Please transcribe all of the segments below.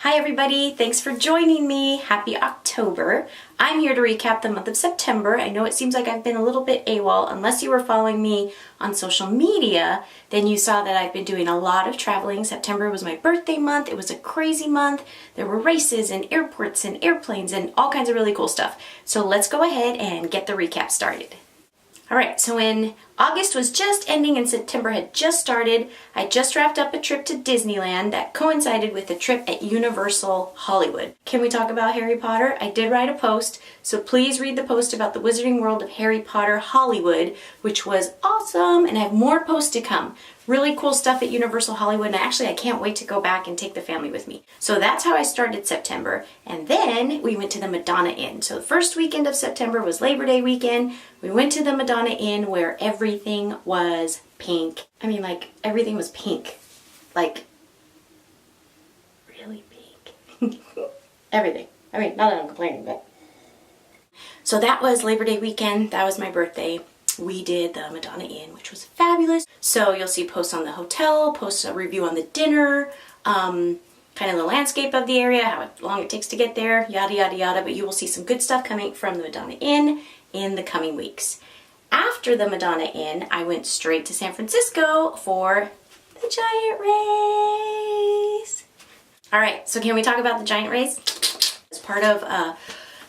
Hi everybody, thanks for joining me. Happy October. I'm here to recap the month of September. I know it seems like I've been a little bit AWOL. Unless you were following me on social media, then you saw that I've been doing a lot of traveling. September was my birthday month. It was a crazy month. There were races and airports and airplanes and all kinds of really cool stuff. So let's go ahead and get the recap started. All right, so when August was just ending and September had just started, I just wrapped up a trip to Disneyland that coincided with a trip at Universal Hollywood. Can we talk about Harry Potter? I did write a post, so please read the post about the Wizarding World of Harry Potter Hollywood, which was awesome, and I have more posts to come. Really cool stuff at Universal Hollywood, and actually I can't wait to go back and take the family with me. So that's how I started September, and then we went to the Madonna Inn. So the first weekend of September was Labor Day weekend. We went to the Madonna Inn where everything was pink. I mean, like, everything was pink. Like, really pink. Everything. I mean, not that I'm complaining, but... So that was Labor Day weekend. That was my birthday. We did the Madonna Inn, which was fabulous. So you'll see posts on the hotel, posts a review on the dinner, kind of the landscape of the area, how long it takes to get there, yada, yada, yada. But you will see some good stuff coming from the Madonna Inn in the coming weeks. After the Madonna Inn, I went straight to San Francisco for the giant race. All right, so can we talk about the giant race? As part of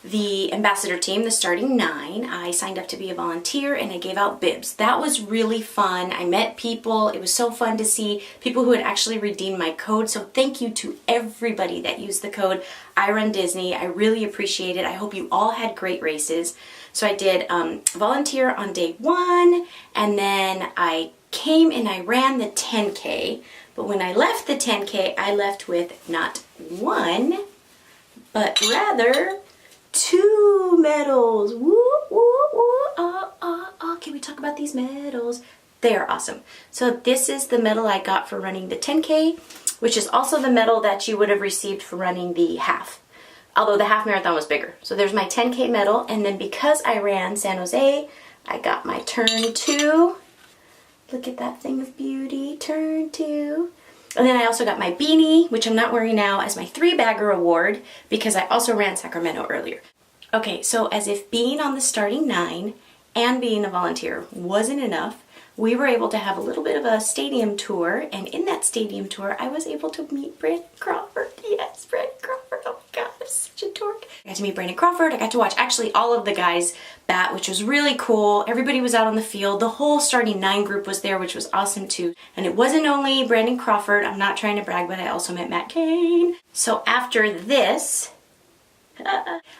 the ambassador team, the starting 9, I signed up to be a volunteer and I gave out bibs. That was really fun. I met people. It was so fun to see people who had actually redeemed my code. So thank you to everybody that used the code I Run Disney. I really appreciate it. I hope you all had great races. So I did volunteer on day 1, and then I came and I ran the 10K. But when I left the 10K, I left with not 1, but rather 2 medals. Woo, woo, woo. Can we talk about these medals? They are awesome. So this is the medal I got for running the 10K, which is also the medal that you would have received for running the half. Although the half marathon was bigger. So there's my 10K medal, and then because I ran San Jose, I got my turn 2. Look at that thing of beauty, turn 2. And then I also got my beanie, which I'm not wearing now, as my 3-bagger award because I also ran Sacramento earlier. Okay, so as if being on the starting 9 and being a volunteer wasn't enough, we were able to have a little bit of a stadium tour, and in that stadium tour, I was able to meet Brandon Crawford. Yes, Brandon Crawford. Oh my God, I'm such a dork. I got to meet Brandon Crawford. I got to watch actually all of the guys bat, which was really cool. Everybody was out on the field. The whole starting 9 group was there, which was awesome too. And it wasn't only Brandon Crawford. I'm not trying to brag, but I also met Matt Cain. So after this,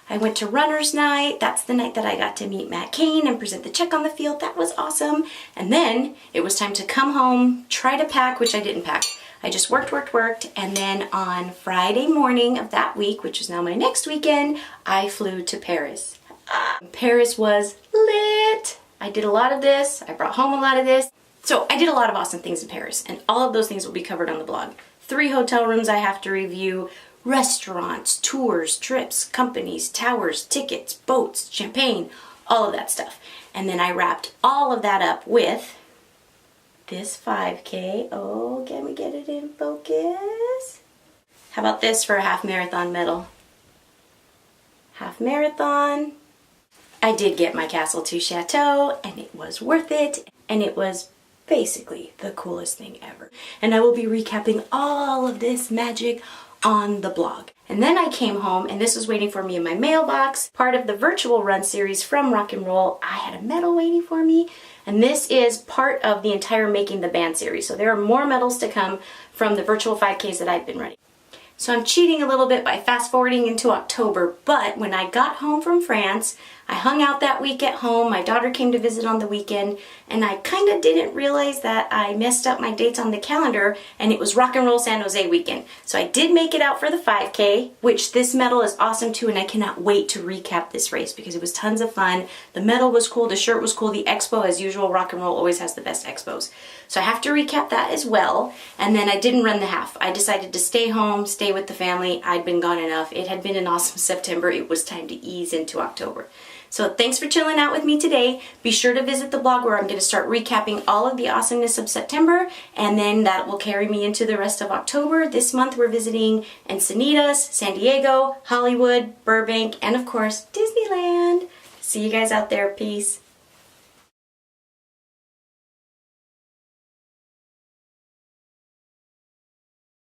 I went to runner's night. That's the night that I got to meet Matt Cain and present the check on the field. That was awesome. And then it was time to come home, try to pack, which I didn't pack. I just worked. And then on Friday morning of that week, which is now my next weekend, I flew to Paris. Paris was lit. I did a lot of this. I brought home a lot of this. So I did a lot of awesome things in Paris, and all of those things will be covered on the blog. 3 hotel rooms I have to review, restaurants, tours, trips, companies, towers, tickets, boats, champagne, all of that stuff. And then I wrapped all of that up with this 5K. Oh, can we get it in focus? How about this for a half marathon medal? Half marathon. I did get my Castle 2 Chateau, and it was worth it, and it was basically the coolest thing ever. And I will be recapping all of this magic on the blog. And then I came home, and this was waiting for me in my mailbox. Part of the virtual run series from Rock and Roll, I had a medal waiting for me, and this is part of the entire Making the Band series. So there are more medals to come from the virtual 5Ks that I've been running. So I'm cheating a little bit by fast forwarding into October, but when I got home from France, I hung out that week at home. My daughter came to visit on the weekend, and I kind of didn't realize that I messed up my dates on the calendar, and it was Rock and Roll San Jose weekend. So I did make it out for the 5K, which this medal is awesome too, and I cannot wait to recap this race because it was tons of fun. The medal was cool, the shirt was cool, the expo, as usual, Rock and Roll always has the best expos. So I have to recap that as well, and then I didn't run the half. I decided to stay home, stay with the family. I'd been gone enough. It had been an awesome September. It was time to ease into October. So thanks for chilling out with me today. Be sure to visit the blog where I'm going to start recapping all of the awesomeness of September, and then that will carry me into the rest of October. This month we're visiting Encinitas, San Diego, Hollywood, Burbank, and of course Disneyland. See you guys out there. Peace.